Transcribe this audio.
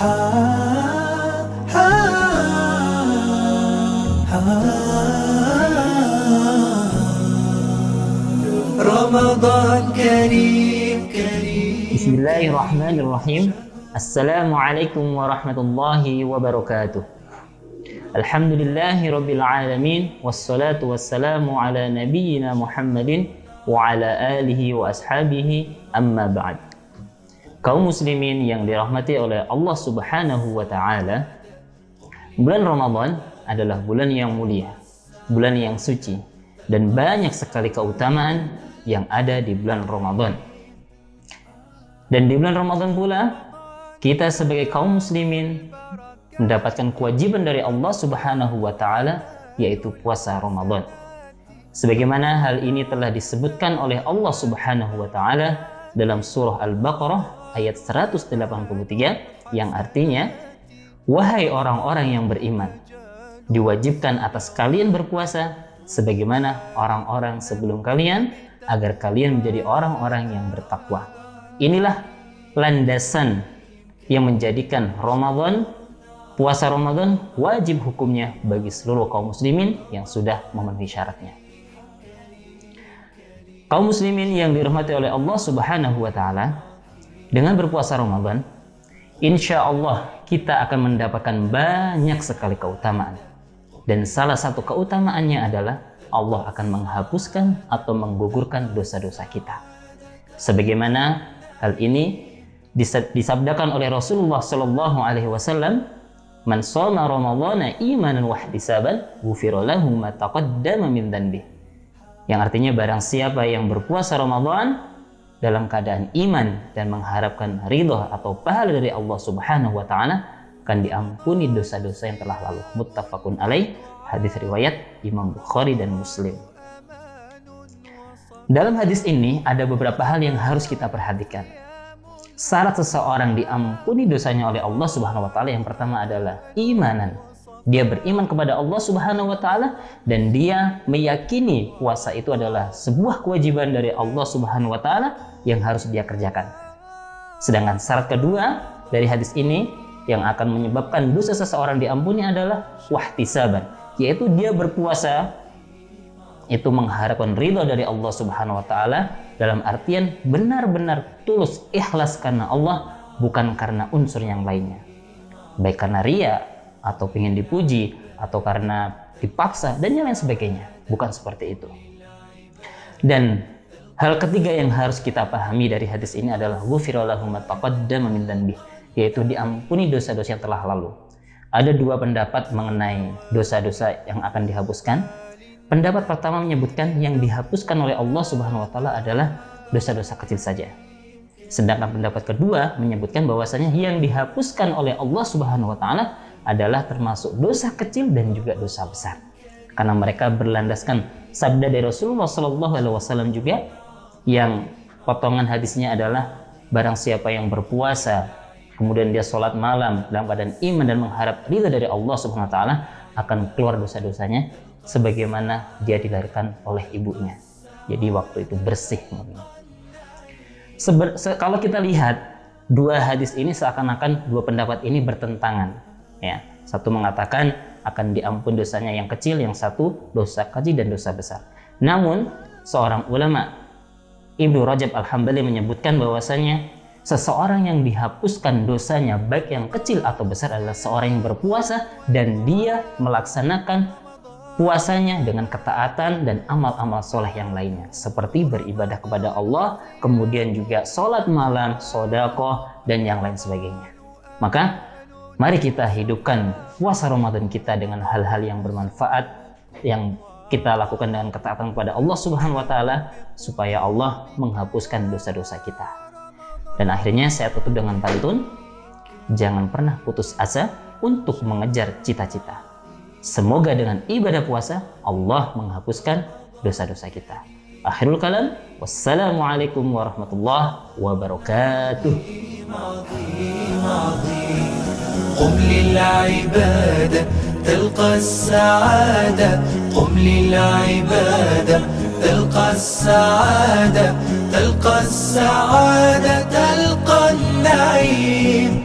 رمضان كريم كريم. بسم الله الرحمن الرحيم. السلام عليكم ورحمة الله وبركاته. الحمد لله رب العالمين، والصلاة والسلام على نبينا محمد وعلى آله وأصحابه، أما بعد. Kaum muslimin yang dirahmati oleh Allah Subhanahu wa Ta'ala, bulan Ramadan adalah bulan yang mulia, bulan yang suci, dan banyak sekali keutamaan yang ada di bulan Ramadan. Dan di bulan Ramadan pula, kita sebagai kaum muslimin mendapatkan kewajiban dari Allah Subhanahu wa Ta'ala, yaitu puasa Ramadan. Sebagaimana hal ini telah disebutkan oleh Allah Subhanahu wa Ta'ala dalam surah Al-Baqarah ayat 183, yang artinya, wahai orang-orang yang beriman, diwajibkan atas kalian berpuasa sebagaimana orang-orang sebelum kalian, agar kalian menjadi orang-orang yang bertakwa. Inilah landasan yang menjadikan Ramadan, puasa Ramadan wajib hukumnya bagi seluruh kaum muslimin yang sudah memenuhi syaratnya. Kaum muslimin yang dirahmati oleh Allah Subhanahu wa Ta'ala, dengan berpuasa Ramadan, insya Allah kita akan mendapatkan banyak sekali keutamaan. Dan salah satu keutamaannya adalah Allah akan menghapuskan atau menggugurkan dosa-dosa kita. Sebagaimana hal ini disabdakan oleh Rasulullah Sallallahu Alaihi Wasallam, "Man shoma Ramadhana imanan wa ihtisaban, ghufira lahu ma taqaddama min dhanbi." Yang artinya, barang siapa yang berpuasa Ramadan dalam keadaan iman dan mengharapkan ridho atau pahala dari Allah Subhanahu wa Ta'ala, akan diampuni dosa-dosa yang telah lalu. Muttafaqun alaih, hadis riwayat Imam Bukhari dan Muslim. Dalam hadis ini ada beberapa hal yang harus kita perhatikan. Syarat seseorang diampuni dosanya oleh Allah Subhanahu wa Ta'ala yang pertama adalah imanan. Dia beriman kepada Allah Subhanahu wa Ta'ala dan dia meyakini puasa itu adalah sebuah kewajiban dari Allah Subhanahu wa Ta'ala yang harus dia kerjakan. Sedangkan syarat kedua dari hadis ini yang akan menyebabkan dosa seseorang diampuni adalah wahtisaban, yaitu dia berpuasa itu mengharapkan ridha dari Allah Subhanahu wa Ta'ala, dalam artian benar-benar tulus ikhlas karena Allah, bukan karena unsur yang lainnya, baik karena ria atau ingin dipuji atau karena dipaksa dan yang lain sebagainya. Bukan seperti itu. Dan hal ketiga yang harus kita pahami dari hadis ini adalah ghufira lahu ma taqaddama min dhanbi, yaitu diampuni dosa-dosa yang telah lalu. Ada dua pendapat mengenai dosa-dosa yang akan dihapuskan. Pendapat pertama menyebutkan yang dihapuskan oleh Allah Subhanahu wa Ta'ala adalah dosa-dosa kecil saja. Sedangkan pendapat kedua menyebutkan bahwasanya yang dihapuskan oleh Allah Subhanahu wa Ta'ala adalah termasuk dosa kecil dan juga dosa besar. Karena mereka berlandaskan sabda dari Rasulullah Sallallahu Alaihi Wasallam juga, yang potongan hadisnya adalah, barang siapa yang berpuasa kemudian dia sholat malam dalam keadaan iman dan mengharap ridha dari Allah Subhanahu wa Ta'ala, akan keluar dosa-dosanya sebagaimana dia dilahirkan oleh ibunya. Jadi waktu itu bersih. Kalau kita lihat dua hadis ini, seakan-akan dua pendapat ini bertentangan. Ya, satu mengatakan akan diampuni dosanya yang kecil, yang satu dosa kecil dan dosa besar. Namun seorang ulama, Ibnu Rajab Al-Hambali, menyebutkan bahwasanya seseorang yang dihapuskan dosanya baik yang kecil atau besar adalah seorang yang berpuasa dan dia melaksanakan puasanya dengan ketaatan dan amal-amal soleh yang lainnya, seperti beribadah kepada Allah, kemudian juga sholat malam, sedekah, dan yang lain sebagainya. Maka mari kita hidupkan puasa Ramadan kita dengan hal-hal yang bermanfaat, yang kita lakukan dengan ketaatan kepada Allah Subhanahu wa Ta'ala, supaya Allah menghapuskan dosa-dosa kita. Dan akhirnya saya tutup dengan pantun, jangan pernah putus asa untuk mengejar cita-cita. Semoga dengan ibadah puasa Allah menghapuskan dosa-dosa kita. Akhirul kalam, wassalamualaikum warahmatullahi wabarakatuh. قم للعبادة تلقى السعادة، قم للعبادة تلقى السعادة، تلقى السعادة، تلقى النعيم.